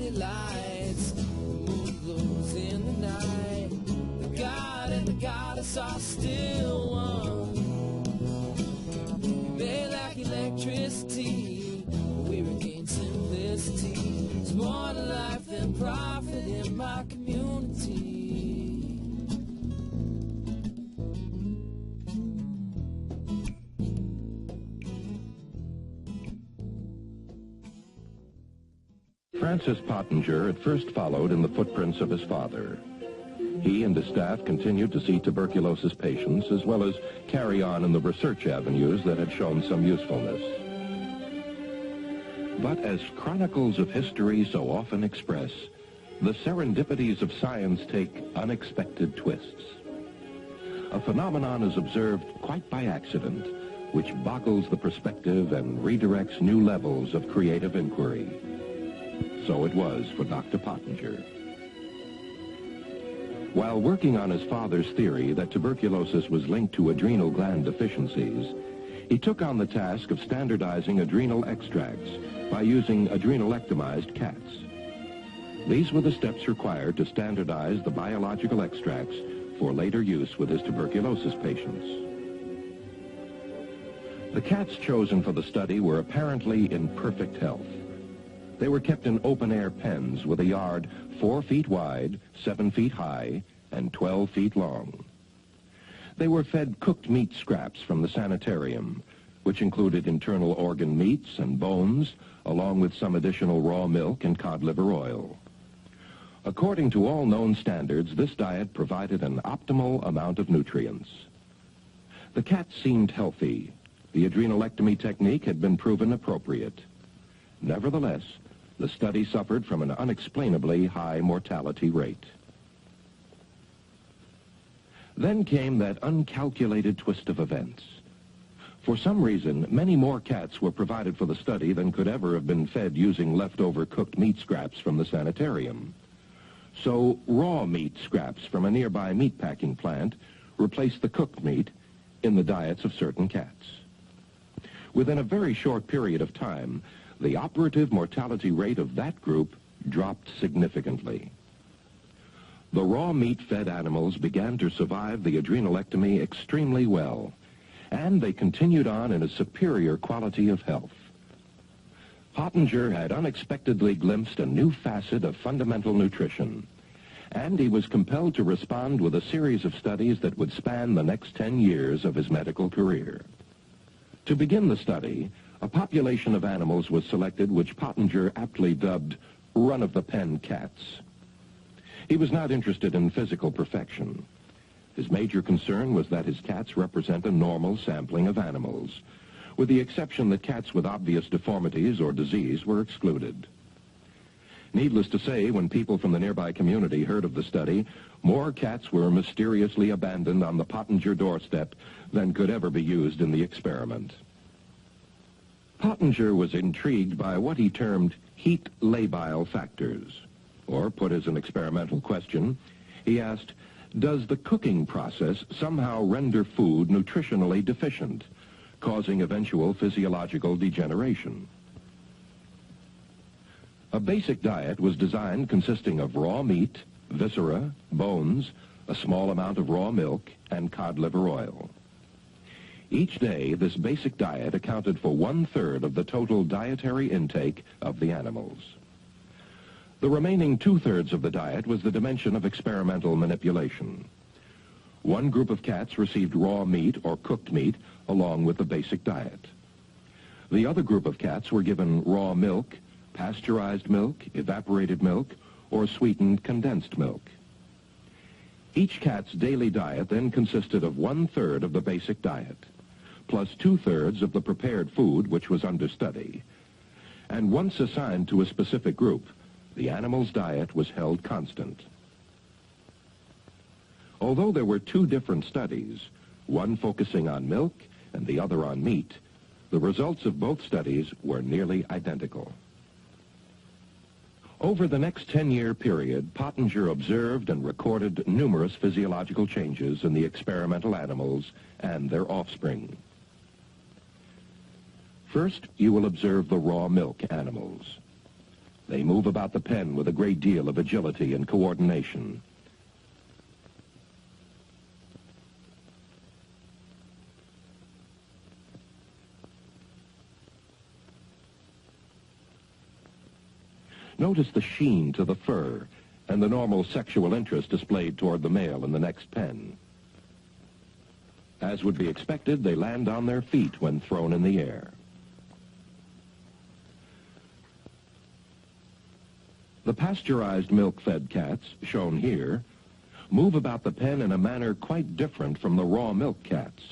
city lights. The moon glows in the night. The god and the goddess are still one. They lack electricity, we regain simplicity. There's more to life than profit in my community. Francis Pottenger at first followed in the footprints of his father. He and his staff continued to see tuberculosis patients as well as carry on in the research avenues that had shown some usefulness. But as chronicles of history so often express, the serendipities of science take unexpected twists. A phenomenon is observed quite by accident, which boggles the perspective and redirects new levels of creative inquiry. So it was for Dr. Pottenger. While working on his father's theory that tuberculosis was linked to adrenal gland deficiencies, he took on the task of standardizing adrenal extracts by using adrenalectomized cats. These were the steps required to standardize the biological extracts for later use with his tuberculosis patients. The cats chosen for the study were apparently in perfect health. They were kept in open-air pens with a yard 4 feet wide, 7 feet high, and 12 feet long. They were fed cooked meat scraps from the sanitarium, which included internal organ meats and bones, along with some additional raw milk and cod liver oil. According to all known standards, this diet provided an optimal amount of nutrients. The cats seemed healthy. The adrenalectomy technique had been proven appropriate. Nevertheless, the study suffered from an unexplainably high mortality rate. Then came that uncalculated twist of events. For some reason, many more cats were provided for the study than could ever have been fed using leftover cooked meat scraps from the sanitarium. So raw meat scraps from a nearby meatpacking plant replaced the cooked meat in the diets of certain cats. Within a very short period of time, the operative mortality rate of that group dropped significantly. The raw meat-fed animals began to survive the adrenalectomy extremely well, and they continued on in a superior quality of health. Pottenger had unexpectedly glimpsed a new facet of fundamental nutrition, and he was compelled to respond with a series of studies that would span the next 10 years of his medical career. To begin the study, a population of animals was selected which Pottenger aptly dubbed run-of-the-pen cats. He was not interested in physical perfection. His major concern was that his cats represent a normal sampling of animals, with the exception that cats with obvious deformities or disease were excluded. Needless to say, when people from the nearby community heard of the study, more cats were mysteriously abandoned on the Pottenger doorstep than could ever be used in the experiment. Pottenger was intrigued by what he termed heat labile factors. Or, put as an experimental question, he asked, does the cooking process somehow render food nutritionally deficient, causing eventual physiological degeneration? A basic diet was designed consisting of raw meat, viscera, bones, a small amount of raw milk, and cod liver oil. Each day, this basic diet accounted for 1/3 of the total dietary intake of the animals. The remaining 2/3 of the diet was the dimension of experimental manipulation. One group of cats received raw meat or cooked meat along with the basic diet. The other group of cats were given raw milk, pasteurized milk, evaporated milk, or sweetened condensed milk. Each cat's daily diet then consisted of 1/3 of the basic diet, plus 2/3 of the prepared food which was under study. And once assigned to a specific group, the animal's diet was held constant. Although there were 2 different studies, one focusing on milk and the other on meat, the results of both studies were nearly identical. Over the next 10-year period, Pottenger observed and recorded numerous physiological changes in the experimental animals and their offspring. First, you will observe the raw milk animals. They move about the pen with a great deal of agility and coordination. Notice the sheen to the fur and the normal sexual interest displayed toward the male in the next pen. As would be expected, they land on their feet when thrown in the air. The pasteurized milk-fed cats, shown here, move about the pen in a manner quite different from the raw milk cats.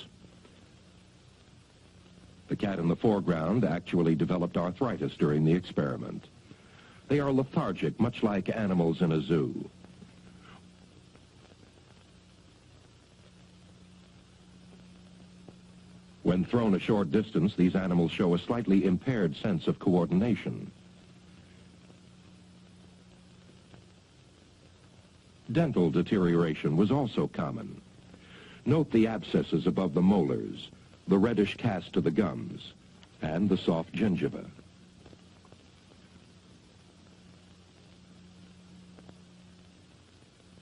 The cat in the foreground actually developed arthritis during the experiment. They are lethargic, much like animals in a zoo. When thrown a short distance, these animals show a slightly impaired sense of coordination. Dental deterioration was also common. Note the abscesses above the molars, the reddish cast to the gums, and the soft gingiva.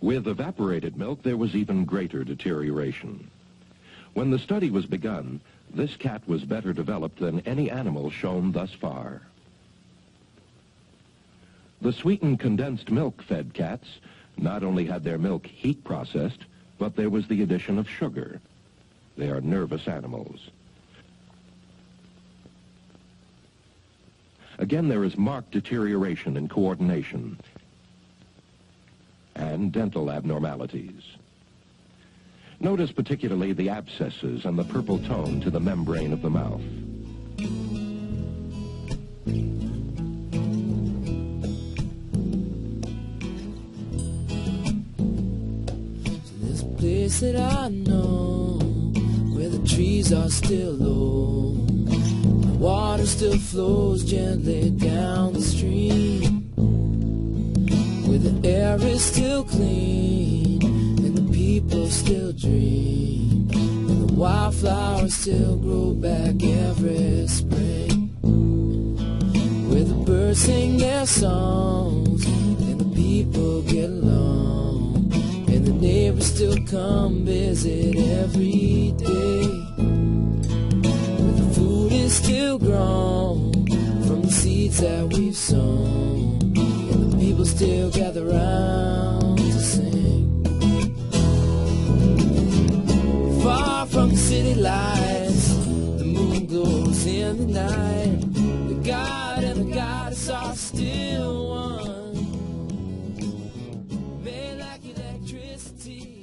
With evaporated milk, there was even greater deterioration. When the study was begun, this cat was better developed than any animal shown thus far. The sweetened condensed milk-fed cats not only had their milk heat processed, but there was the addition of sugar. They are nervous animals. Again, there is marked deterioration in coordination and dental abnormalities. Notice particularly the abscesses and the purple tone to the membrane of the mouth. So there's a place that I know where the trees are still low. The water still flows gently down the stream, where the air is still clean and the people still dream, and the wildflowers still grow back every spring, where the birds sing their songs and the people get along, and the neighbors still come visit every day, where the food is still grown from the seeds that we've sown, and the people still gather round to sing. Far from the city lights, the moon glows in the night. The God and the goddess are still one, made like electricity.